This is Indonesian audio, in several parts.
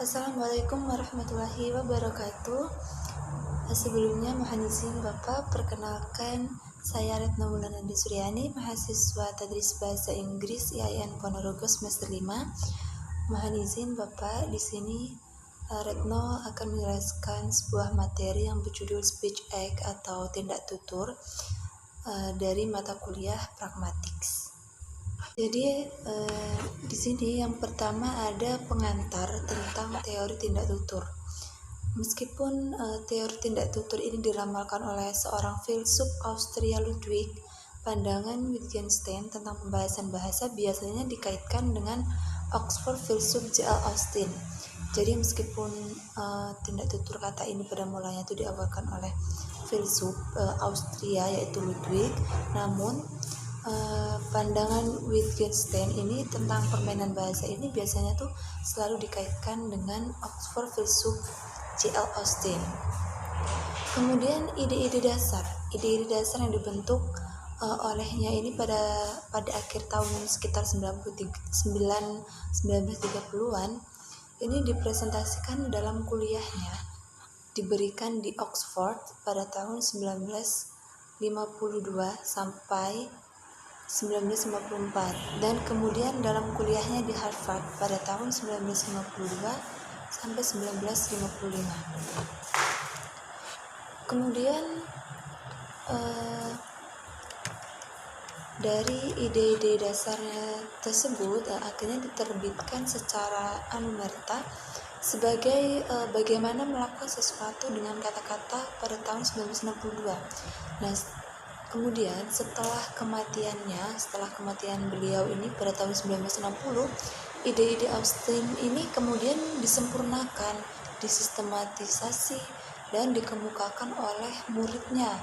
Assalamualaikum warahmatullahi wabarakatuh. Sebelumnya mohon izin Bapak, perkenalkan saya Retno Wulandari Suryani, mahasiswa Tadris Bahasa Inggris IAIN Ponorogo semester 5. Mohon izin Bapak, di sini Retno akan menjelaskan sebuah materi yang berjudul Speech Act atau tindak tutur dari mata kuliah Pragmatics. Jadi di sini yang pertama ada pengantar tentang teori tindak tutur. Meskipun teori tindak tutur ini diramalkan oleh seorang filsuf Austria Ludwig, pandangan Wittgenstein tentang pembahasan bahasa biasanya dikaitkan dengan Oxford filsuf J.L. Austin. Jadi meskipun tindak tutur kata ini pada mulanya itu diawalkan oleh filsuf Austria yaitu Ludwig, namun pandangan Wittgenstein ini tentang permainan bahasa ini biasanya tuh selalu dikaitkan dengan Oxford filsuf J.L. Austin. Kemudian ide-ide dasar yang dibentuk olehnya ini pada akhir tahun sekitar 1930-an ini dipresentasikan dalam kuliahnya, diberikan di Oxford pada tahun 1952 sampai 1954, dan kemudian dalam kuliahnya di Harvard pada tahun 1952 sampai 1955. Kemudian dari ide-ide dasarnya tersebut akhirnya diterbitkan secara anumerta sebagai bagaimana melakukan sesuatu dengan kata-kata pada tahun 1962. Nah, kemudian setelah kematian beliau ini pada tahun 1960, ide-ide Austin ini kemudian disempurnakan, disistematisasi dan dikemukakan oleh muridnya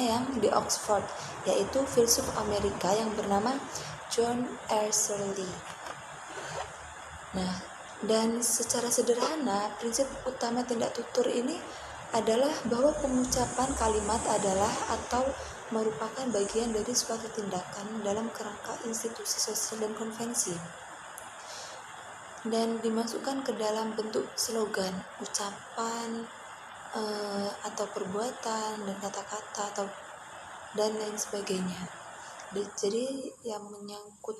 yang di Oxford, yaitu filsuf Amerika yang bernama John R. Searle. Nah, dan secara sederhana prinsip utama tindak tutur ini adalah bahwa pengucapan kalimat adalah atau merupakan bagian dari suatu tindakan dalam kerangka institusi sosial dan konvensi, dan dimasukkan ke dalam bentuk slogan, ucapan atau perbuatan dan kata-kata dan lain sebagainya. Jadi yang menyangkut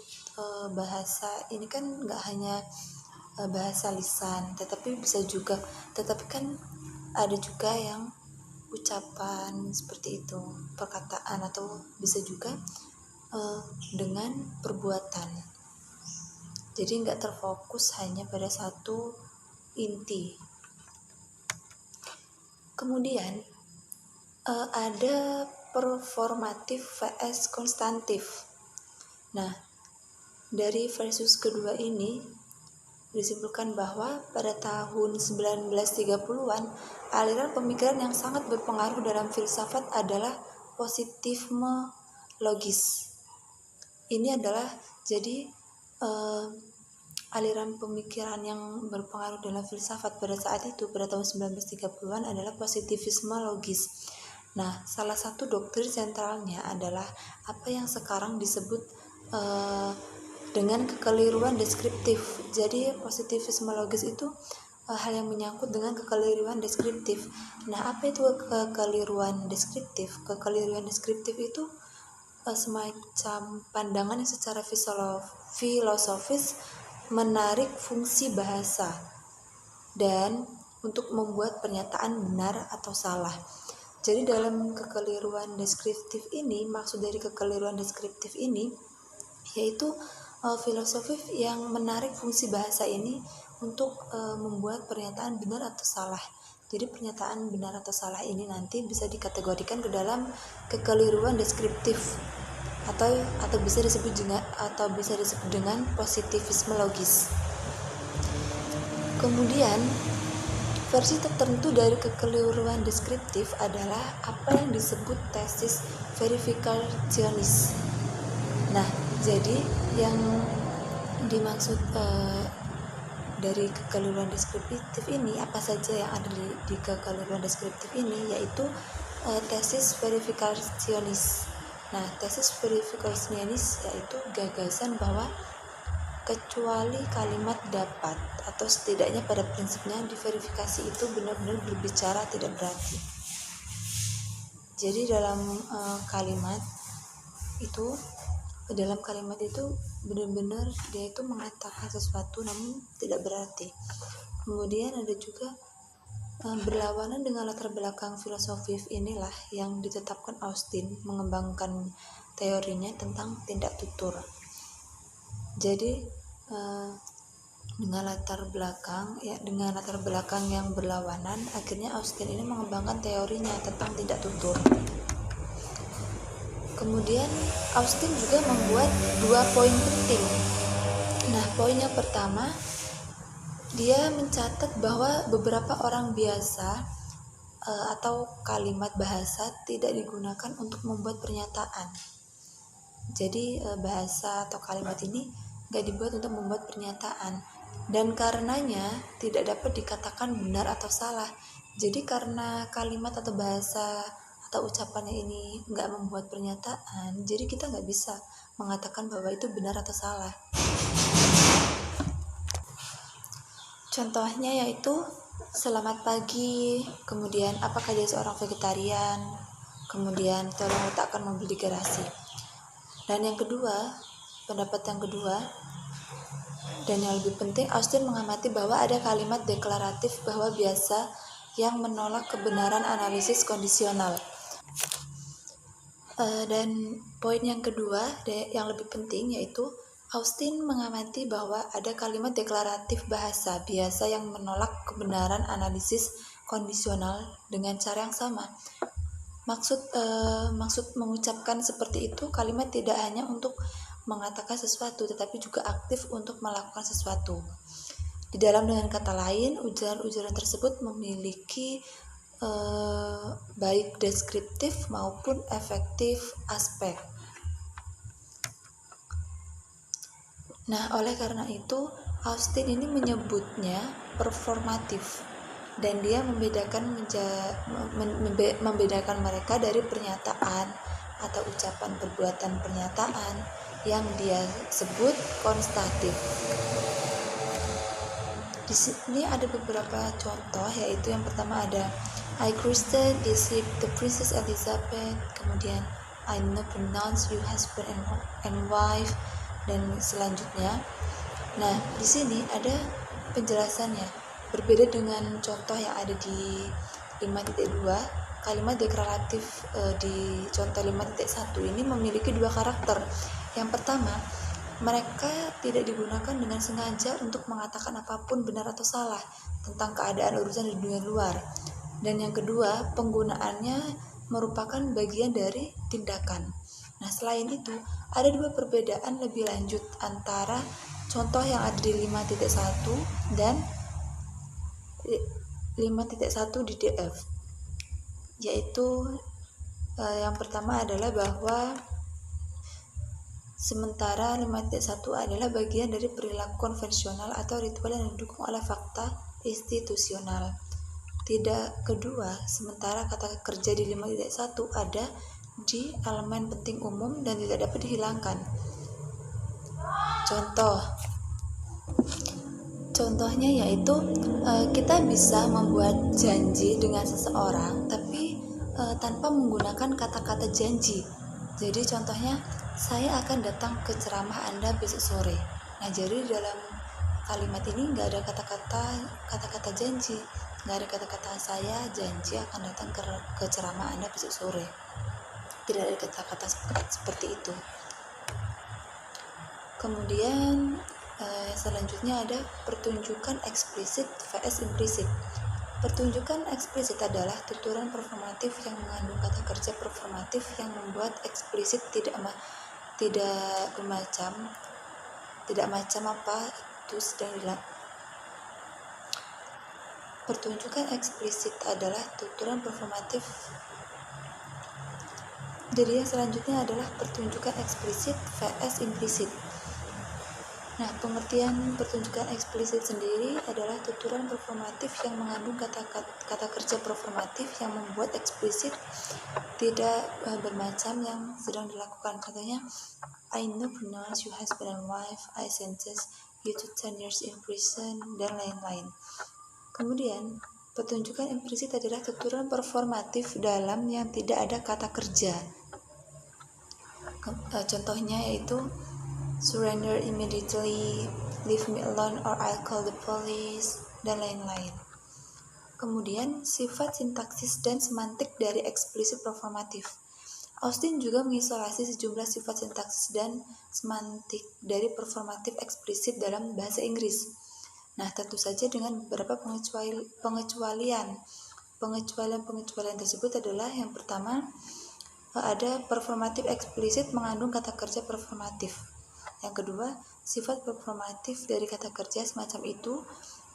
bahasa ini kan nggak hanya bahasa lisan, tetapi kan ada juga yang ucapan seperti itu, perkataan, atau bisa juga dengan perbuatan. Jadi nggak terfokus hanya pada satu inti. Kemudian ada performatif vs konstantif. Nah, dari versus kedua ini disimpulkan bahwa pada tahun 1930-an aliran pemikiran yang sangat berpengaruh dalam filsafat adalah positivisme logis. Ini adalah jadi aliran pemikiran yang berpengaruh dalam filsafat pada saat itu, pada tahun 1930-an, adalah positivisme logis. Nah, salah satu doktrin sentralnya adalah apa yang sekarang disebut dengan kekeliruan deskriptif. Jadi positivisme logis itu hal yang menyangkut dengan kekeliruan deskriptif. Nah, apa itu kekeliruan deskriptif? Kekeliruan deskriptif itu semacam pandangan yang secara filosofis menarik fungsi bahasa dan untuk membuat pernyataan benar atau salah. Jadi dalam kekeliruan deskriptif ini, maksud dari kekeliruan deskriptif ini yaitu filosofi yang menarik fungsi bahasa ini untuk membuat pernyataan benar atau salah. Jadi pernyataan benar atau salah ini nanti bisa dikategorikan ke dalam kekeliruan deskriptif atau bisa disebut dengan positivisme logis. Kemudian versi tertentu dari kekeliruan deskriptif adalah apa yang disebut tesis verifikasionis. Nah, jadi yang dimaksud dari kekeliruan deskriptif ini, apa saja yang ada di kekeliruan deskriptif ini, yaitu tesis verifikasionis. Nah, tesis verifikasionis yaitu gagasan bahwa kecuali kalimat dapat, atau setidaknya pada prinsipnya diverifikasi itu benar-benar berbicara tidak berarti. Jadi dalam kalimat itu benar-benar dia itu mengatakan sesuatu namun tidak berarti. Kemudian ada juga berlawanan dengan latar belakang filosofis inilah yang ditetapkan Austin mengembangkan teorinya tentang tindak tutur. Jadi dengan latar belakang yang berlawanan, akhirnya Austin ini mengembangkan teorinya tentang tindak tutur. Kemudian Austin juga membuat 2 poin penting. Nah, poin yang pertama, dia mencatat bahwa beberapa orang biasa atau kalimat bahasa tidak digunakan untuk membuat pernyataan. Jadi bahasa atau kalimat ini gak dibuat untuk membuat pernyataan, dan karenanya tidak dapat dikatakan benar atau salah. Jadi karena kalimat atau bahasa atau ucapannya ini gak membuat pernyataan, jadi kita gak bisa mengatakan bahwa itu benar atau salah. Contohnya yaitu selamat pagi, kemudian apakah dia seorang vegetarian, kemudian tolong letakkan mobil di garasi. Dan yang kedua, pendapat yang kedua dan yang lebih penting, Austin mengamati bahwa ada kalimat deklaratif bahwa biasa yang menolak kebenaran analisis kondisional. Dan poin yang kedua yang lebih penting yaitu Austin mengamati bahwa ada kalimat deklaratif bahasa biasa yang menolak kebenaran analisis kondisional dengan cara yang sama. Maksud mengucapkan seperti itu, kalimat tidak hanya untuk mengatakan sesuatu, tetapi juga aktif untuk melakukan sesuatu. Di dalam dengan kata lain, ujaran-ujaran tersebut memiliki baik deskriptif maupun efektif aspek. Nah, oleh karena itu, Austin ini menyebutnya performatif, dan dia membedakan mereka dari pernyataan atau ucapan perbuatan pernyataan yang dia sebut konstatif. Di sini ada beberapa contoh, yaitu yang pertama ada I christened the ship the Princess Elizabeth, kemudian I now pronounce you husband and wife, dan selanjutnya. Nah, di sini ada penjelasannya. Berbeda dengan contoh yang ada di 5.2, kalimat deklaratif di contoh 5.1 ini memiliki 2 karakter. Yang pertama, mereka tidak digunakan dengan sengaja untuk mengatakan apapun benar atau salah tentang keadaan urusan di dunia luar. Dan yang kedua, penggunaannya merupakan bagian dari tindakan. Nah, selain itu, ada 2 perbedaan lebih lanjut antara contoh yang ada di 5.1 dan 5.1 di DF, yaitu yang pertama adalah bahwa sementara 5.1 adalah bagian dari perilaku konvensional atau ritual yang didukung oleh fakta institusional. Tidak kedua, sementara kata kerja di 5.1 ada di elemen penting umum dan tidak dapat dihilangkan. Contohnya yaitu kita bisa membuat janji dengan seseorang tapi tanpa menggunakan kata-kata janji. Jadi contohnya, saya akan datang ke ceramah Anda besok sore. Nah, jadi dalam kalimat ini nggak ada kata-kata janji, nggak ada kata-kata saya janji akan datang ke ceramah Anda besok sore. Tidak ada kata-kata seperti itu. Kemudian selanjutnya ada pertunjukan eksplisit vs implisit. Pertunjukan eksplisit adalah tuturan performatif yang mengandung kata kerja performatif yang membuat eksplisit tidak macam apa itu sedang dilakukan. Pertunjukan eksplisit adalah tuturan performatif. Jadi yang selanjutnya adalah pertunjukan eksplisit vs implisit. Nah, pengertian pertunjukan eksplisit sendiri adalah tuturan performatif yang mengandung kata kerja performatif yang membuat eksplisit tidak bermacam yang sedang dilakukan. Contohnya, I now pronounce you husband and wife, I sentence you to 10 years in prison, dan lain-lain. Kemudian, pertunjukan implisit adalah tuturan performatif dalam yang tidak ada kata kerja. Contohnya yaitu surrender immediately, leave me alone or I'll call the police, dan lain-lain. Kemudian, sifat sintaksis dan semantik dari eksplisit performatif. Austin juga mengisolasi sejumlah sifat sintaksis dan semantik dari performatif eksplisit dalam bahasa Inggris. Nah, tentu saja dengan beberapa pengecualian. Pengecualian tersebut adalah yang pertama, ada performatif eksplisit mengandung kata kerja performatif. Yang kedua, sifat performatif dari kata kerja semacam itu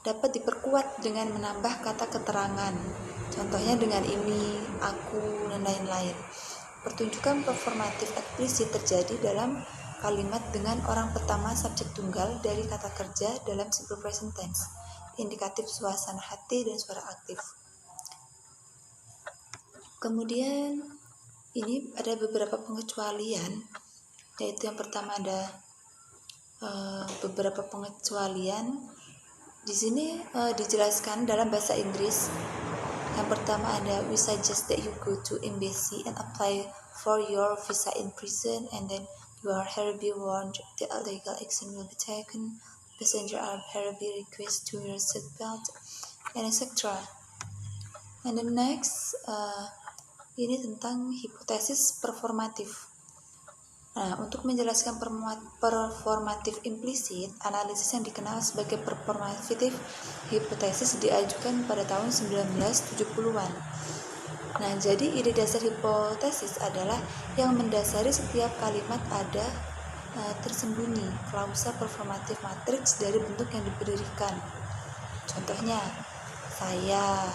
dapat diperkuat dengan menambah kata keterangan. Contohnya dengan ini, aku, dan lain-lain. Pertunjukan performatif eksplisit terjadi dalam kalimat dengan orang pertama subjek tunggal dari kata kerja dalam simple present tense, indikatif suasana hati dan suara aktif. Kemudian ini ada beberapa pengecualian, yaitu yang pertama ada beberapa pengecualian. Di sini dijelaskan dalam bahasa Inggris. Yang pertama ada, we suggest that you go to embassy and apply for your visa in prison, and then you are hereby warned that illegal action will be taken. Passenger are hereby request to wear seatbelt, and etc. And the next, ini tentang hipotesis performatif. Nah, untuk menjelaskan performatif implisit, analisis yang dikenal sebagai performatif hipotesis diajukan pada tahun 1970-an. Nah, jadi ide dasar hipotesis adalah yang mendasari setiap kalimat ada tersembunyi klausa performatif matriks dari bentuk yang diberikan. Contohnya, saya,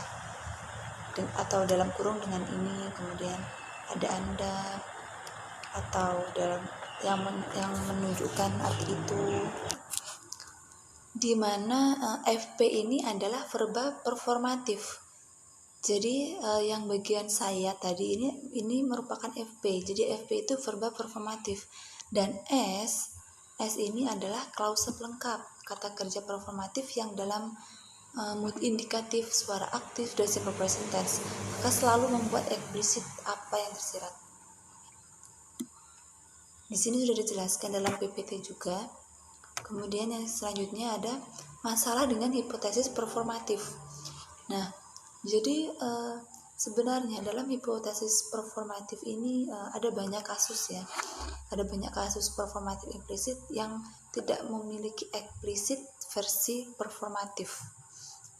atau dalam kurung dengan ini, kemudian ada Anda, atau dalam yang menunjukkan arti itu, di mana FP ini adalah verba performatif. Jadi yang bagian saya tadi ini merupakan FP. Jadi FP itu verba performatif, dan S ini adalah klausa pelengkap kata kerja performatif yang dalam mood indikatif, suara aktif, dan simple present tense, maka selalu membuat eksplisit apa yang tersirat. Di sini sudah dijelaskan dalam PPT juga. Kemudian yang selanjutnya ada masalah dengan hipotesis performatif. Nah, jadi sebenarnya dalam hipotesis performatif ini ada banyak kasus ya. Ada banyak kasus performatif implisit yang tidak memiliki eksplisit versi performatif.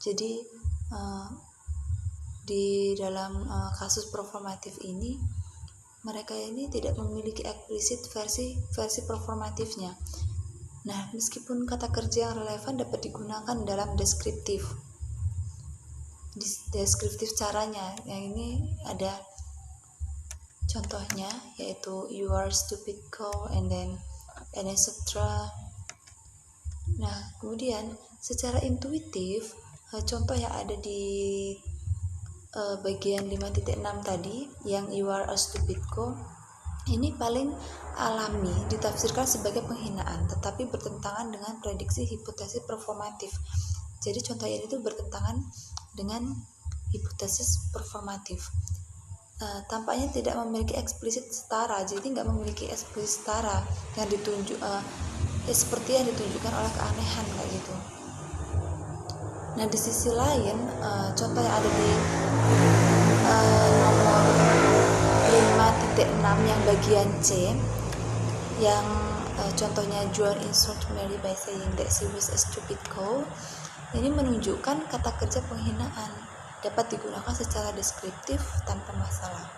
Jadi di dalam kasus performatif ini mereka ini tidak memiliki eksplisit versi performatifnya. Nah, meskipun kata kerja yang relevan dapat digunakan dalam deskriptif caranya, yang ini ada contohnya, yaitu you are stupid cow, and etc. Nah, kemudian secara intuitif contoh yang ada di bagian 5.6 tadi, yang you are a stupid cow, ini paling alami ditafsirkan sebagai penghinaan, tetapi bertentangan dengan prediksi hipotesis performatif. Jadi contoh ini itu bertentangan dengan hipotesis performatif. Tampaknya tidak memiliki eksplisit setara, jadi nggak memiliki eksplisit setara yang ditunjuk seperti yang ditunjukkan oleh keanehan kayak gitu. Nah, di sisi lain, contoh yang ada di nomor 5.6 yang bagian C, yang contohnya Joan insulted Mary by saying that she was a stupid cow, ini menunjukkan kata kerja penghinaan dapat digunakan secara deskriptif tanpa masalah.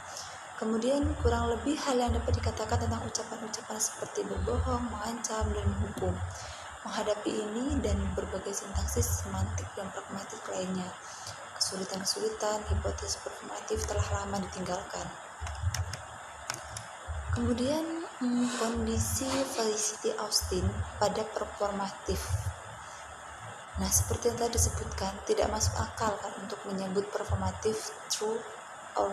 Kemudian kurang lebih hal yang dapat dikatakan tentang ucapan-ucapan seperti berbohong, mengancam, dan menghukum. Menghadapi ini dan berbagai sintaksis, semantik, dan pragmatik lainnya, kesulitan-kesulitan hipotesis performatif telah lama ditinggalkan. Kemudian Kondisi Felicity Austin pada performatif. Nah, seperti yang tadi disebutkan, tidak masuk akal kan untuk menyebut performatif true or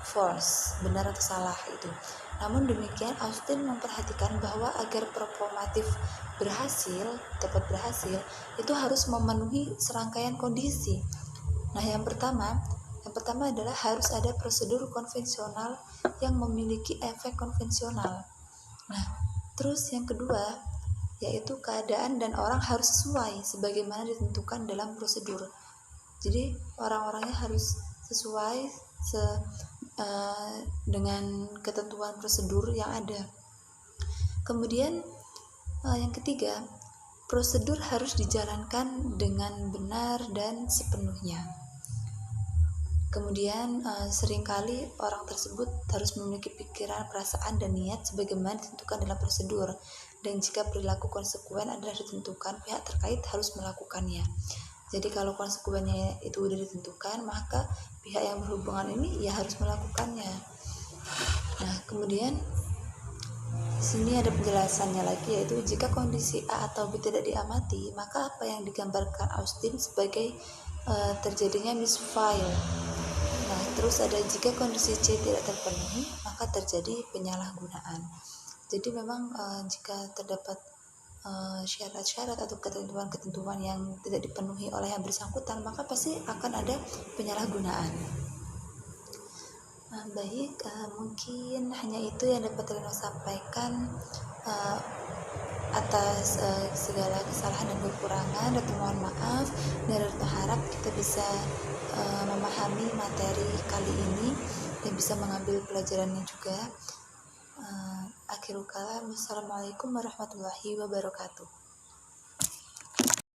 false, benar atau salah itu. Namun demikian, Austin memperhatikan bahwa agar performatif dapat berhasil, itu harus memenuhi serangkaian kondisi. Nah, yang pertama adalah harus ada prosedur konvensional yang memiliki efek konvensional. Nah, terus yang kedua yaitu keadaan dan orang harus sesuai sebagaimana ditentukan dalam prosedur. Jadi orang-orangnya harus sesuai dengan ketentuan prosedur yang ada. Kemudian yang ketiga, prosedur harus dijalankan dengan benar dan sepenuhnya. Kemudian seringkali orang tersebut harus memiliki pikiran, perasaan, dan niat sebagaimana ditentukan dalam prosedur. Dan jika perilaku konsekuen adalah ditentukan, pihak terkait harus melakukannya. Jadi kalau konsekuennya itu sudah ditentukan, maka pihak yang berhubungan ini ya harus melakukannya. Nah, kemudian di sini ada penjelasannya lagi, yaitu jika kondisi A atau B tidak diamati, maka apa yang digambarkan Austin sebagai terjadinya misfire. Nah, terus ada jika kondisi C tidak terpenuhi, maka terjadi penyalahgunaan. Jadi memang jika terdapat syarat-syarat atau ketentuan-ketentuan yang tidak dipenuhi oleh yang bersangkutan, maka pasti akan ada penyalahgunaan. Nah, baik, mungkin hanya itu yang dapat Reno sampaikan atas segala kesalahan dan kekurangan. Dan mohon maaf, dan Reno harap kita bisa memahami materi kali ini dan bisa mengambil pelajarannya juga. Akhirul kalam, wassalamualaikum warahmatullahi wabarakatuh.